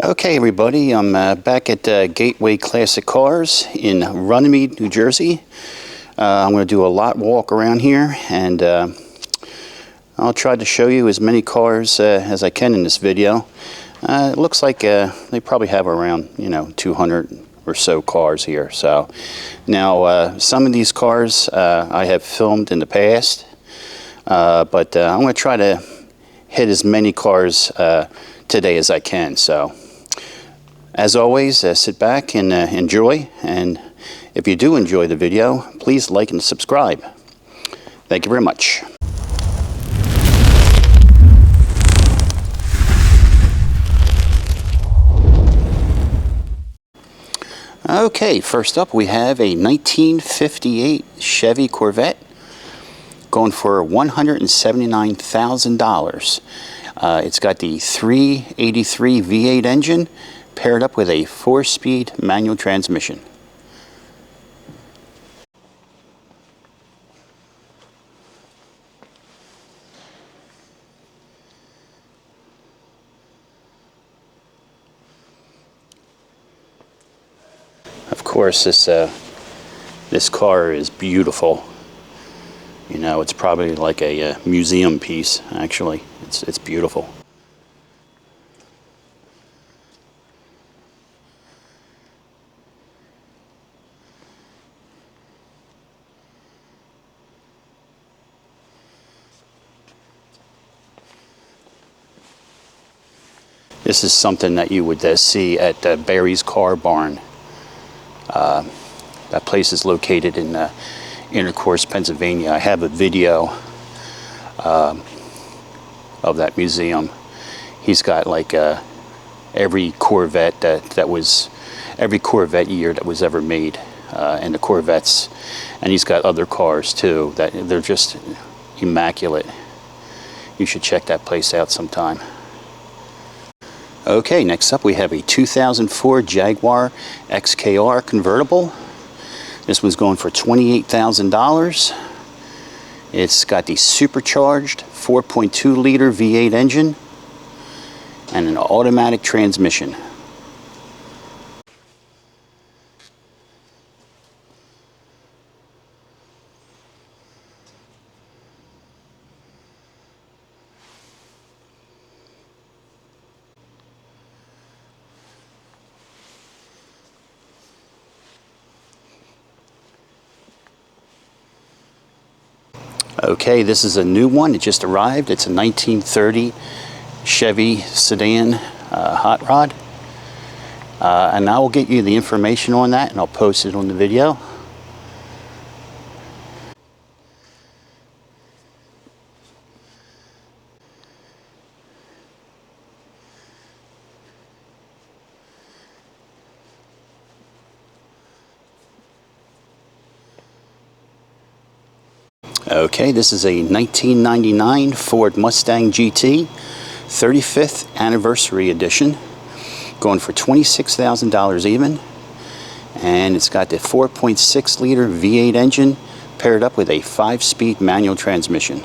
Okay, everybody, I'm back at Gateway Classic Cars in Runnymede, New Jersey. I'm going to do a lot walk around here, and I'll try to show you as many cars as I can in this video. It looks like they probably have around 200 or so cars here. So now some of these cars I have filmed in the past, but I'm going to try to hit as many cars today as I can. So as always, sit back and enjoy, and if you do enjoy the video, please like and subscribe. Thank you very much. Okay, first up we have a 1958 Chevy Corvette going for $179,000. It's got the 383 V8 engine paired up with a 4-speed manual transmission. Of course, this car is beautiful. It's probably like a museum piece. Actually, it's beautiful. This is something that you would see at Barry's Car Barn. That place is located in Intercourse, Pennsylvania. I have a video of that museum. He's got like every Corvette every Corvette year that was ever made, and the Corvettes, and he's got other cars too that they're just immaculate. You should check that place out sometime. Okay, next up we have a 2004 Jaguar XKR convertible. This one's going for $28,000. It's got the supercharged 4.2 liter V8 engine and an automatic transmission. Okay, this is a new one. It just arrived. It's a 1930 Chevy sedan hot rod. And I will get you the information on that, and I'll post it on the video. Okay, this is a 1999 Ford Mustang GT 35th Anniversary Edition, going for $26,000 even, and it's got the 4.6 liter V8 engine paired up with a 5-speed manual transmission.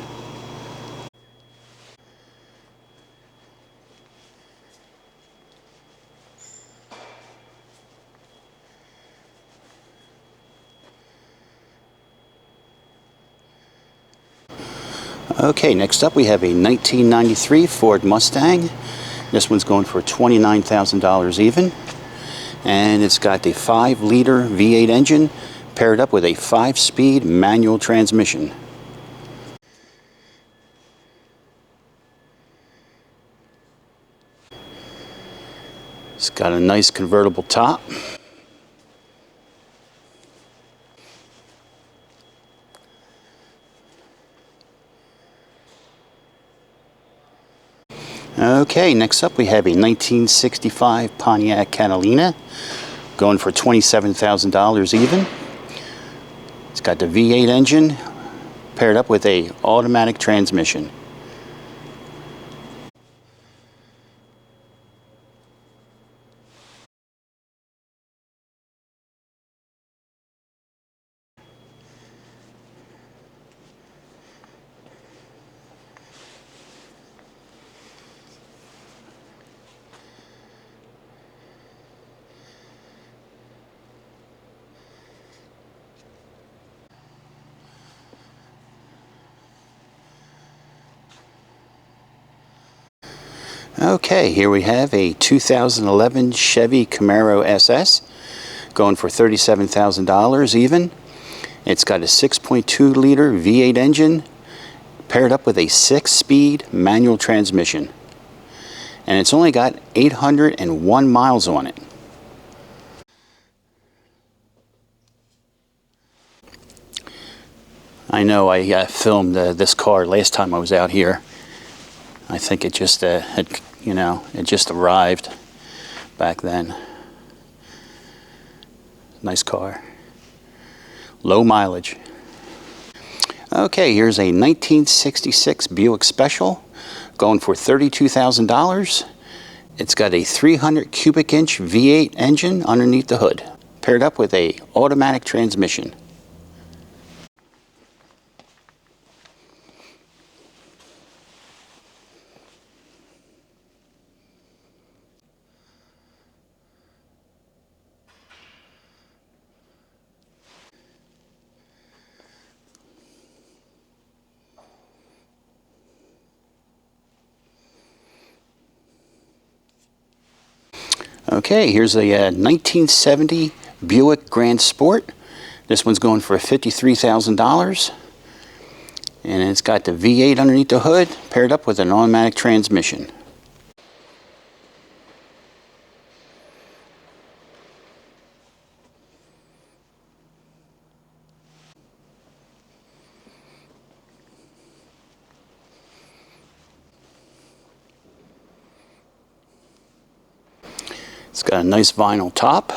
Okay, next up we have a 1993 Ford Mustang. This one's going for $29,000 even, and it's got the 5 liter V8 engine paired up with a 5-speed manual transmission. It's got a nice convertible top. Okay, next up we have a 1965 Pontiac Catalina going for $27,000 even. It's got the V8 engine paired up with a automatic transmission. Okay, here we have a 2011 Chevy Camaro SS going for $37,000 even. It's got a 6.2 liter V8 engine paired up with a 6-speed manual transmission. And it's only got 801 miles on it. I know I filmed this car last time I was out here. I think it just it just arrived back then. Nice car. Low mileage. Okay, here's a 1966 Buick Special going for $32,000. It's got a 300 cubic inch V8 engine underneath the hood, paired up with a automatic transmission. Okay, here's a 1970 Buick Grand Sport. This one's going for $53,000. And it's got the V8 underneath the hood, paired up with an automatic transmission. It's got a nice vinyl top.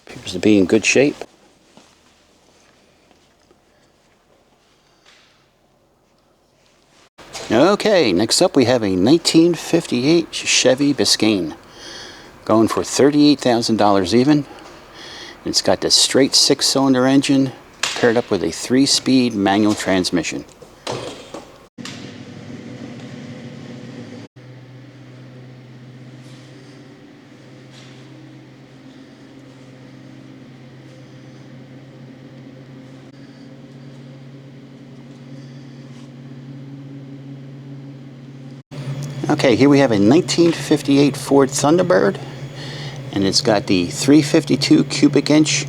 Appears to be in good shape. Okay, next up we have a 1958 Chevy Biscayne going for $38,000 even. It's got the straight 6-cylinder engine paired up with a 3-speed manual transmission. Okay, here we have a 1958 Ford Thunderbird, and it's got the 352 cubic inch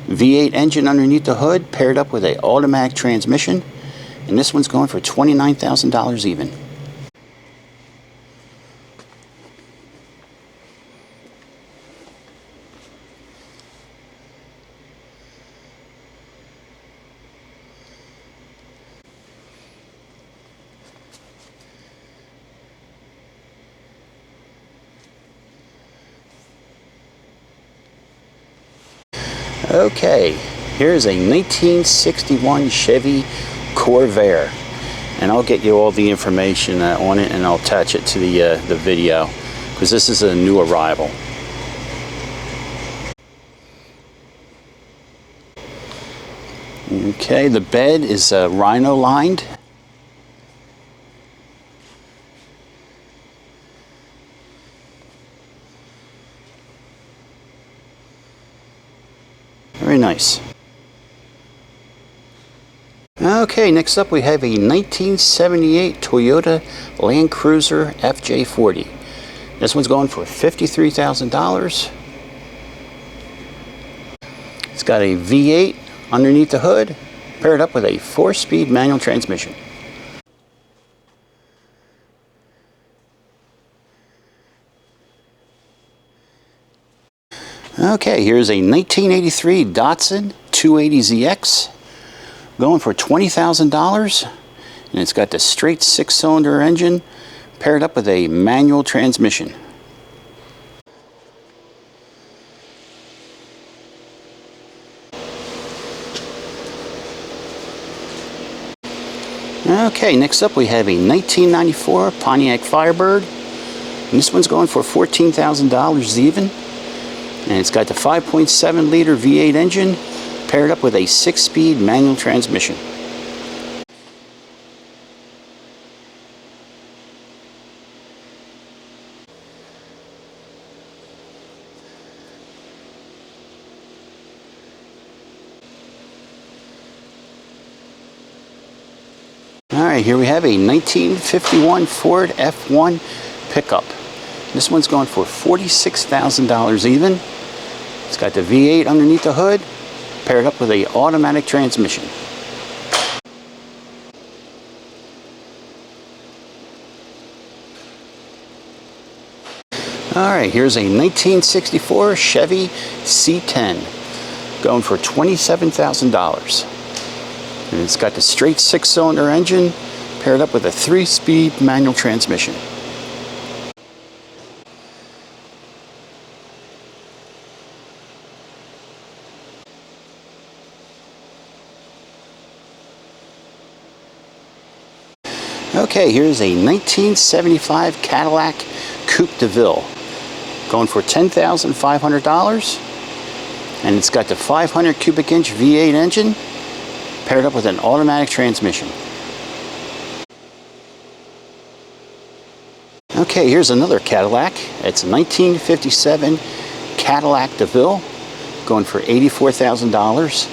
V8 engine underneath the hood, paired up with an automatic transmission, and this one's going for $29,000 even. Okay, here's a 1961 Chevy Corvette, and I'll get you all the information on it, and I'll attach it to the video, because this is a new arrival. Okay, the bed is rhino lined. Very nice. Okay, next up we have a 1978 Toyota Land Cruiser FJ40. This one's going for $53,000. It's got a V8 underneath the hood, paired up with a 4-speed manual transmission. Okay, here's a 1983 Datsun 280ZX going for $20,000, and it's got the straight 6-cylinder engine paired up with a manual transmission. Okay, next up we have a 1994 Pontiac Firebird, and this one's going for $14,000 even. And it's got the 5.7 liter V8 engine paired up with a 6-speed manual transmission. Alright, here we have a 1951 Ford F1 pickup. This one's going for $46,000 even. It's got the V8 underneath the hood, paired up with an automatic transmission. Alright, here's a 1964 Chevy C10, going for $27,000. And it's got the straight 6-cylinder engine, paired up with a 3-speed manual transmission. Okay, here's a 1975 Cadillac Coupe de Ville, going for $10,500, and it's got the 500 cubic inch V8 engine paired up with an automatic transmission. Okay, here's another Cadillac. It's a 1957 Cadillac de Ville, going for $84,000.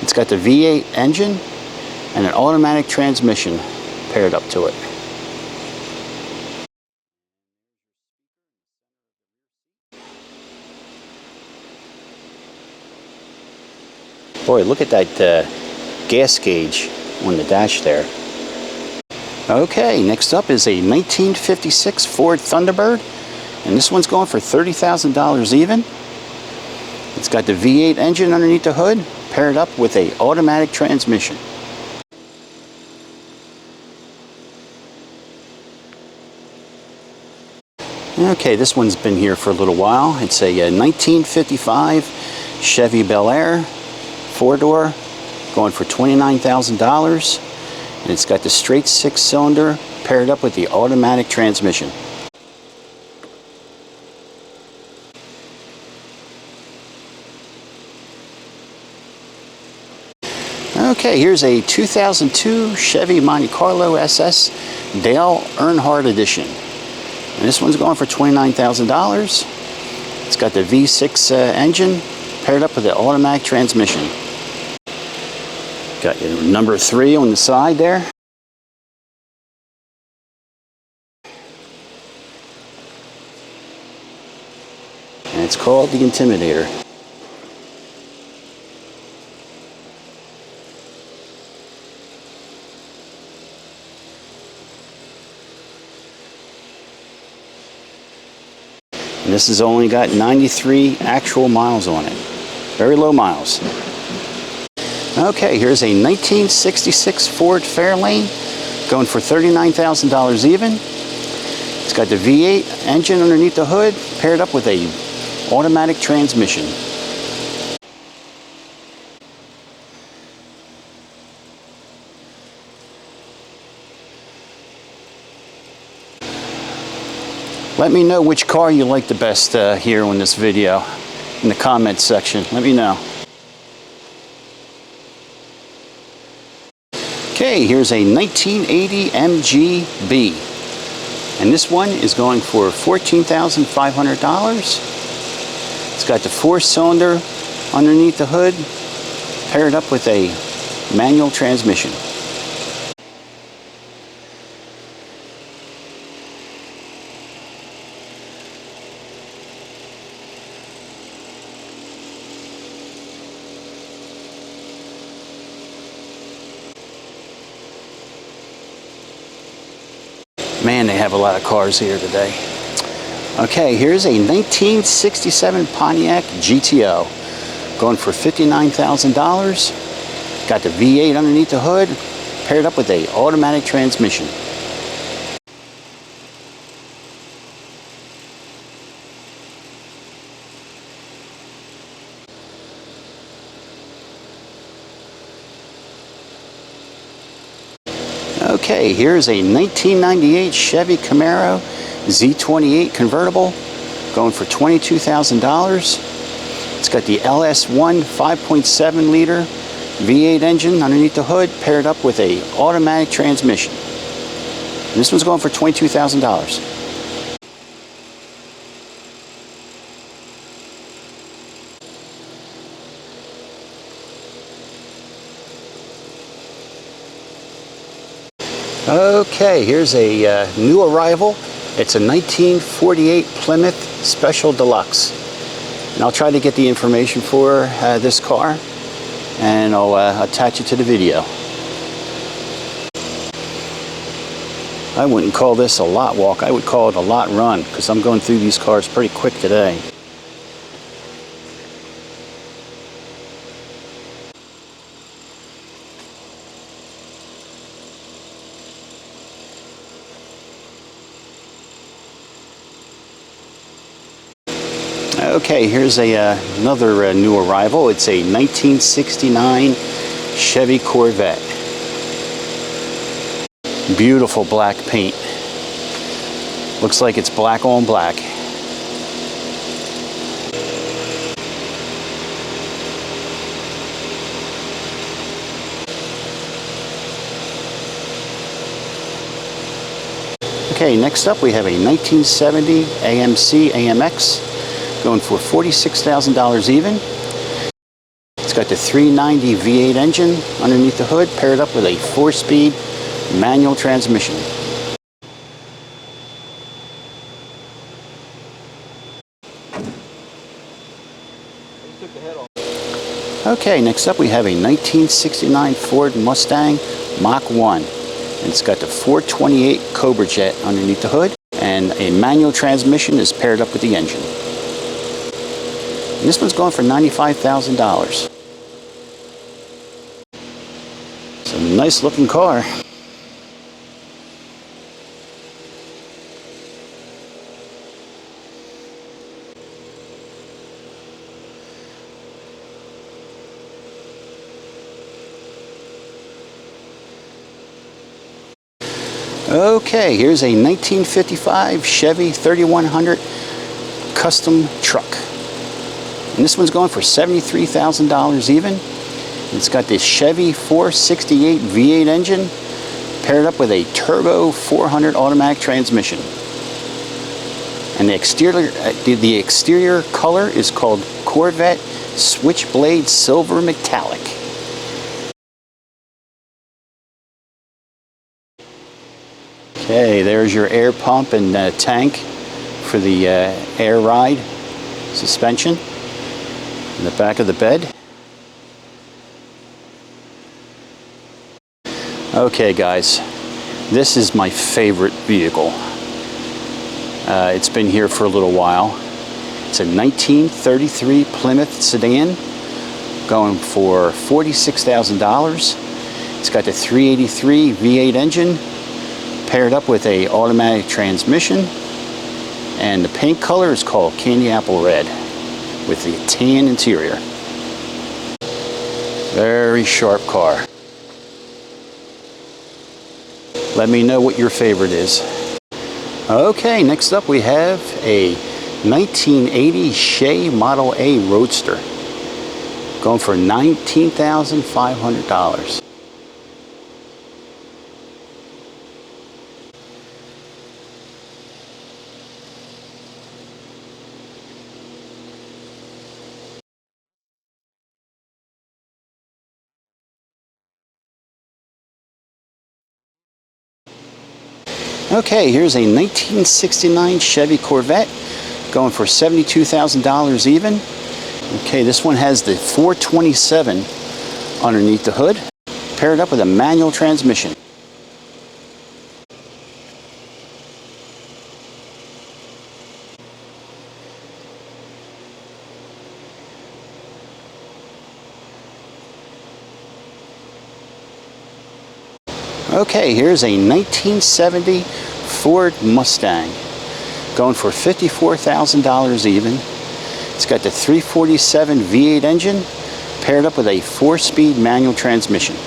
It's got the V8 engine and an automatic transmission paired up to it. Boy, look at that gas gauge on the dash there. Okay, next up is a 1956 Ford Thunderbird, and this one's going for $30,000 even. It's got the V8 engine underneath the hood, paired up with an automatic transmission. Okay, this one's been here for a little while. It's a 1955 Chevy Bel Air, 4-door, going for $29,000. And it's got the straight 6-cylinder paired up with the automatic transmission. Okay, here's a 2002 Chevy Monte Carlo SS Dale Earnhardt Edition. And this one's going for $29,000. It's got the V6 engine paired up with the automatic transmission. Got your number 3 on the side there. And it's called the Intimidator. And this has only got 93 actual miles on it. Very low miles. Okay, here's a 1966 Ford Fairlane, going for $39,000 even. It's got the V8 engine underneath the hood, paired up with a automatic transmission. Let me know which car you like the best here in this video in the comments section. Let me know. Okay, here's a 1980 MG-B, and this one is going for $14,500. It's got the 4-cylinder underneath the hood, paired up with a manual transmission. Man, they have a lot of cars here today. Okay, here's a 1967 Pontiac GTO, going for $59,000. Got the V8 underneath the hood, paired up with an automatic transmission. Okay, here's a 1998 Chevy Camaro Z28 convertible, going for $22,000. It's got the LS1 5.7 liter V8 engine underneath the hood, paired up with a automatic transmission. And this one's going for $22,000. Okay, here's a new arrival. It's a 1948 Plymouth Special Deluxe. And I'll try to get the information for this car, and I'll attach it to the video. I wouldn't call this a lot walk, I would call it a lot run, because I'm going through these cars pretty quick today. Okay, here's another new arrival. It's a 1969 Chevy Corvette. Beautiful black paint. Looks like it's black on black. Okay, next up we have a 1970 AMC AMX. Going for $46,000 even. It's got the 390 V8 engine underneath the hood, paired up with a 4-speed manual transmission. Okay, next up we have a 1969 Ford Mustang Mach 1. And it's got the 428 Cobra Jet underneath the hood, and a manual transmission is paired up with the engine. And this one's going for $95,000. It's a nice looking car. Okay, here's a 1955 Chevy 3100 custom truck. And this one's going for $73,000 even. It's got this Chevy 468 V8 engine paired up with a turbo 400 automatic transmission. And the exterior color is called Corvette Switchblade Silver Metallic. Okay, there's your air pump and tank for the air ride suspension in the back of the bed. Okay guys, this is my favorite vehicle. It's been here for a little while. It's a 1933 Plymouth sedan going for $46,000. It's got the 383 V8 engine paired up with a automatic transmission, and the paint color is called candy apple red with the tan interior. Very sharp car. Let me know what your favorite is. Okay, next up we have a 1980 Shea Model A Roadster going for $19,500. Okay, here's a 1969 Chevy Corvette going for $72,000 even. Okay, this one has the 427 underneath the hood, paired up with a manual transmission. Okay, here's a 1970 Ford Mustang going for $54,000 even. It's got the 347 V8 engine paired up with a 4-speed manual transmission.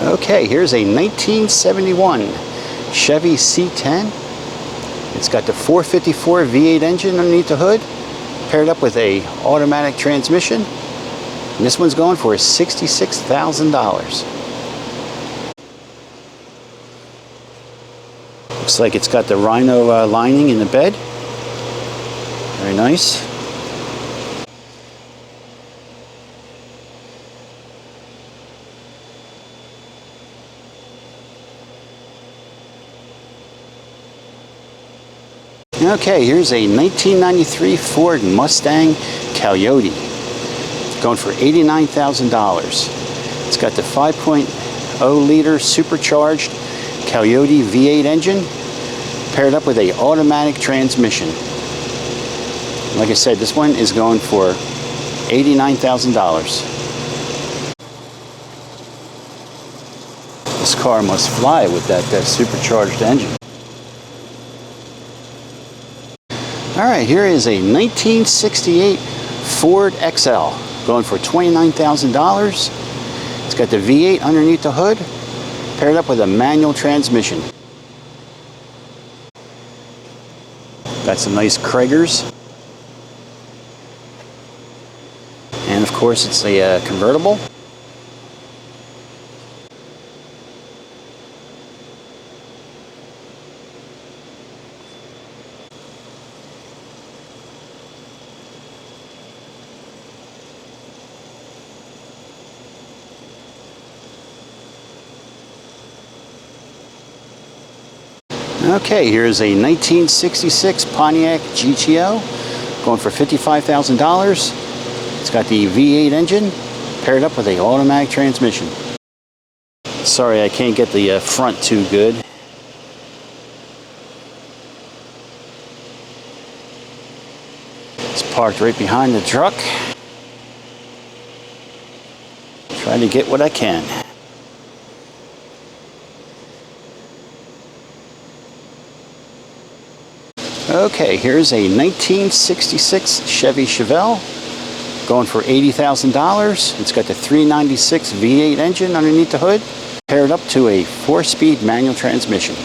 Okay, here's a 1971 Chevy C10. It's got the 454 V8 engine underneath the hood, paired up with a automatic transmission. And this one's going for $66,000. Looks like it's got the rhino lining in the bed. Very nice. Okay, here's a 1993 Ford Mustang Coyote, going for $89,000. It's got the 5.0 liter supercharged Coyote V8 engine paired up with a automatic transmission. Like I said, this one is going for $89,000. This car must fly with that supercharged engine. Alright, here is a 1968 Ford XL, going for $29,000. It's got the V8 underneath the hood, paired up with a manual transmission. Got some nice Kragers. And of course it's a convertible. Okay, here's a 1966 Pontiac GTO, going for $55,000. It's got the V8 engine paired up with an automatic transmission. Sorry, I can't get the front too good. It's parked right behind the truck. Trying to get what I can. Okay, here's a 1966 Chevy Chevelle, going for $80,000. It's got the 396 V8 engine underneath the hood, paired up to a 4-speed manual transmission.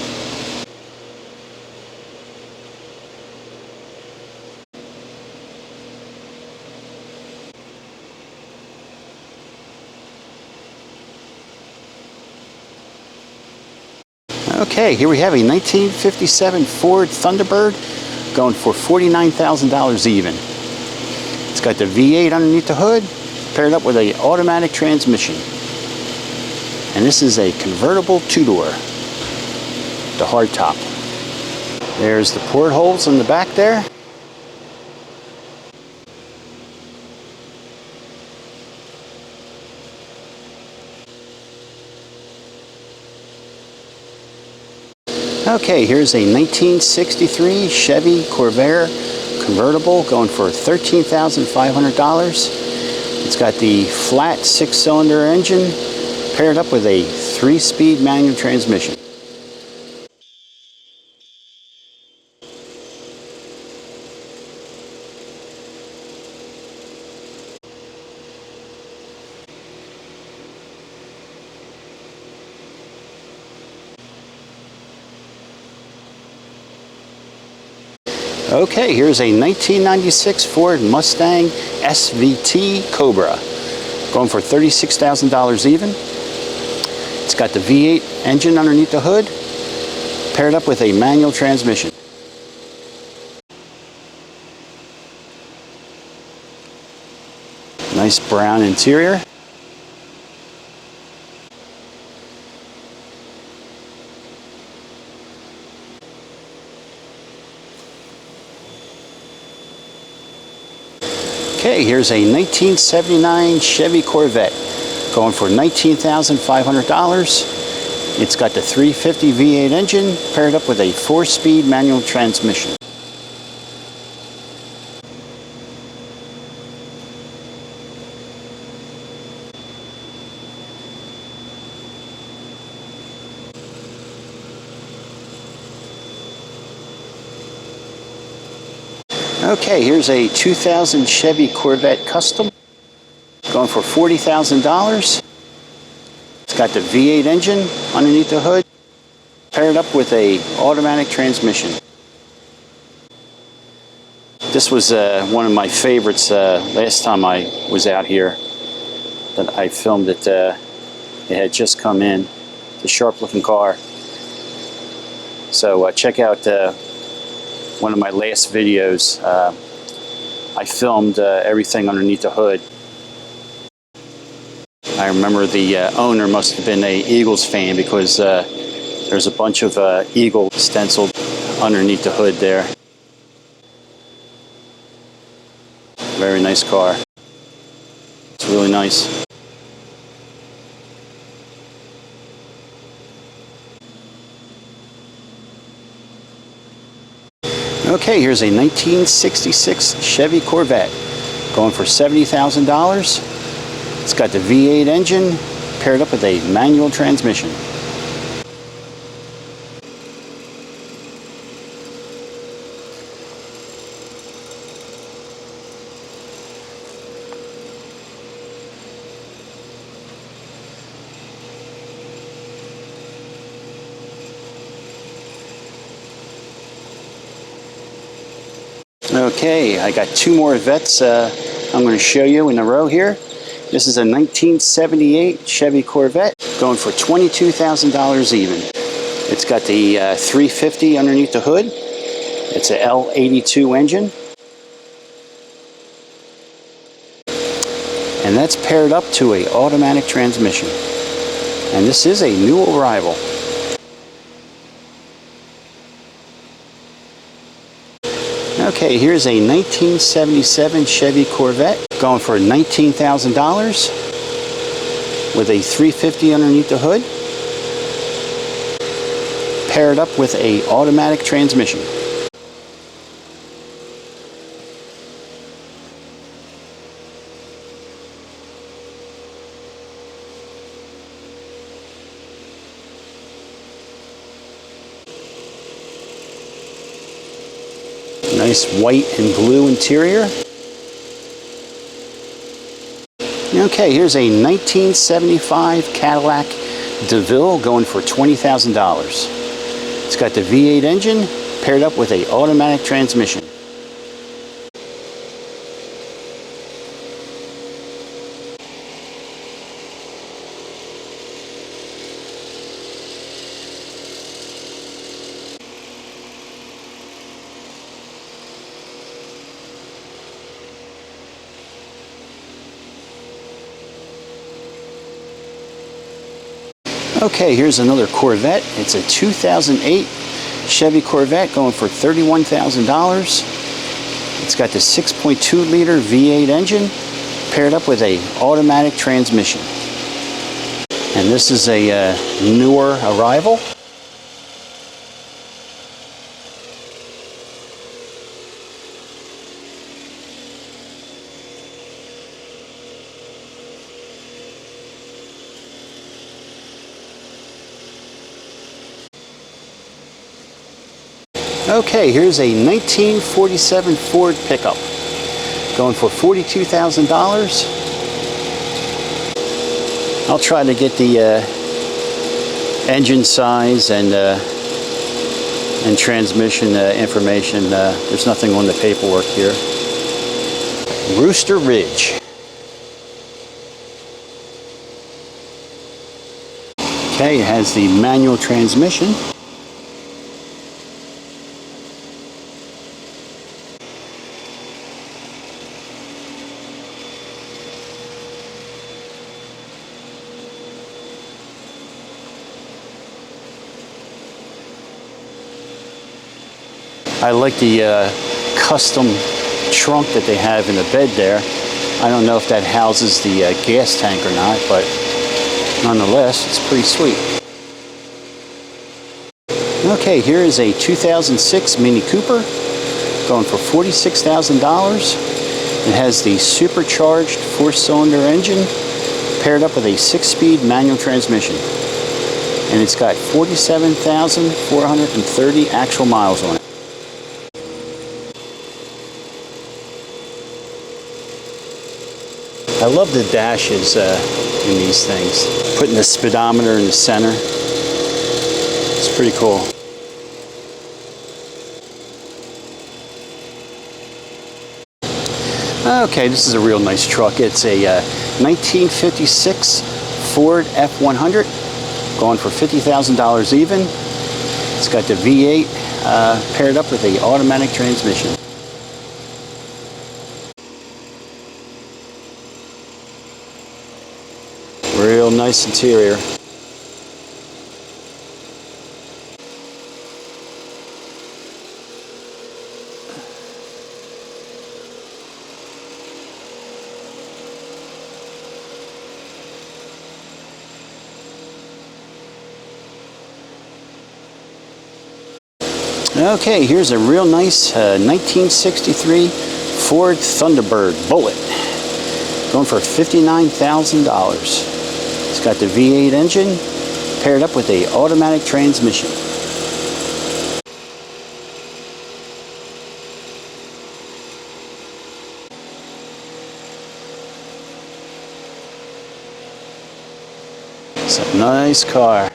Okay, here we have a 1957 Ford Thunderbird, going for $49,000 even. It's got the V8 underneath the hood, paired up with an automatic transmission. And this is a convertible two-door, the hardtop. There's the portholes in the back there. Okay, here's a 1963 Chevy Corvette convertible, going for $13,500. It's got the flat 6-cylinder engine paired up with a 3-speed manual transmission. Okay, here's a 1996 Ford Mustang SVT Cobra, going for $36,000 even. It's got the V8 engine underneath the hood, paired up with a manual transmission. Nice brown interior. Okay, here's a 1979 Chevy Corvette, going for $19,500. It's got the 350 V8 engine paired up with a 4-speed manual transmission. Okay, here's a 2000 Chevy Corvette Custom, going for $40,000. It's got the V8 engine underneath the hood, paired up with a automatic transmission. This was one of my favorites last time I was out here that I filmed it. It had just come in. It's a sharp looking car. So check out one of my last videos. I filmed everything underneath the hood. I remember the owner must have been an Eagles fan because there's a bunch of eagle stenciled underneath the hood there. Very nice car. It's really nice. Okay, here's a 1966 Chevy Corvette, going for $70,000. It's got the V8 engine paired up with a manual transmission. Okay, I got two more Vettes I'm going to show you in a row here. This is a 1978 Chevy Corvette, going for $22,000 even. It's got the 350 underneath the hood. It's a L82 engine. And that's paired up to an automatic transmission. And this is a new arrival. Okay, here's a 1977 Chevy Corvette, going for $19,000 with a 350 underneath the hood, paired up with a automatic transmission. Nice white and blue interior. Okay, here's a 1975 Cadillac DeVille, going for $20,000. It's got the V8 engine paired up with an automatic transmission. Okay, here's another Corvette. It's a 2008 Chevy Corvette, going for $31,000. It's got the 6.2 liter V8 engine paired up with a automatic transmission. And this is a newer arrival. Okay, here's a 1947 Ford pickup, going for $42,000. I'll try to get the engine size and transmission information. There's nothing on the paperwork here. Rooster Ridge. Okay, it has the manual transmission. I like the custom trunk that they have in the bed there. I don't know if that houses the gas tank or not, but nonetheless, it's pretty sweet. Okay, here is a 2006 Mini Cooper, going for $46,000. It has the supercharged 4-cylinder engine paired up with a 6-speed manual transmission. And it's got 47,430 actual miles on it. I love the dashes in these things. Putting the speedometer in the center. It's pretty cool. Okay, this is a real nice truck. It's a 1956 Ford F100, going for $50,000 even. It's got the V8 paired up with the automatic transmission. Real nice interior. Okay, here's a real nice 1963 Ford Thunderbird Bullet, going for $59,000. It's got the V8 engine paired up with a automatic transmission. It's a nice car.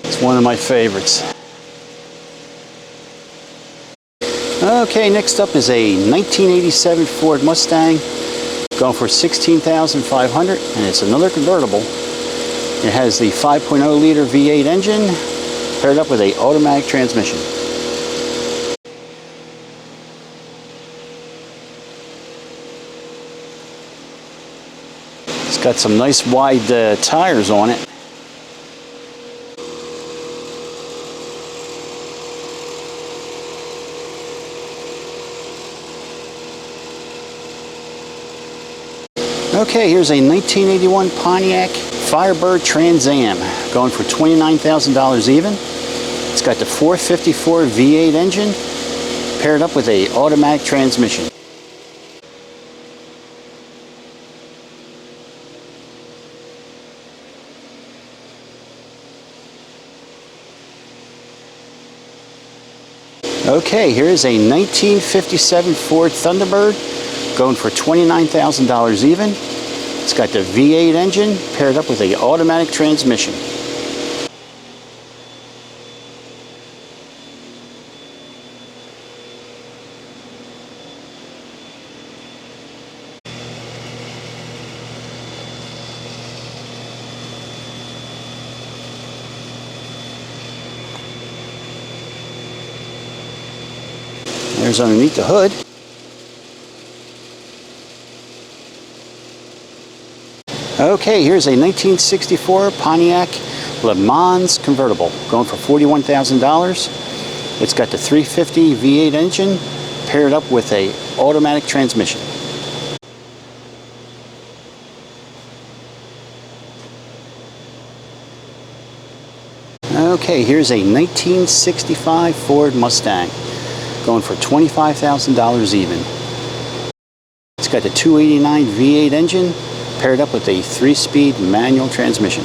It's one of my favorites. Okay, next up is a 1987 Ford Mustang, going for $16,500, and it's another convertible. It has the 5.0 liter V8 engine paired up with a automatic transmission. It's got some nice wide tires on it. Okay, here's a 1981 Pontiac Firebird Trans Am, going for $29,000 even. It's got the 454 V8 engine paired up with a automatic transmission. Okay, here's a 1957 Ford Thunderbird, going for $29,000 even. It's got the V8 engine paired up with an automatic transmission. There's underneath the hood. Okay, here's a 1964 Pontiac Le Mans convertible, going for $41,000. It's got the 350 V8 engine paired up with a automatic transmission. Okay, here's a 1965 Ford Mustang, going for $25,000 even. It's got the 289 V8 engine paired up with a 3-speed manual transmission.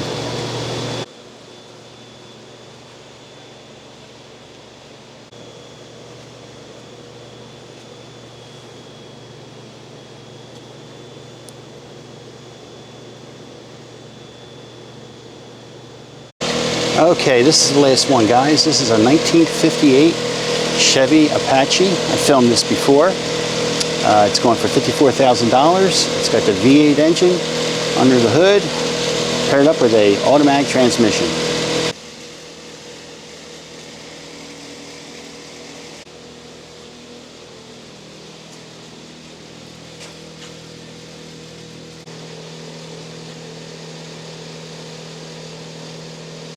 Okay, this is the last one, guys. This is a 1958 Chevy Apache. I filmed this before. It's going for $54,000. It's got the V8 engine under the hood, paired up with an automatic transmission.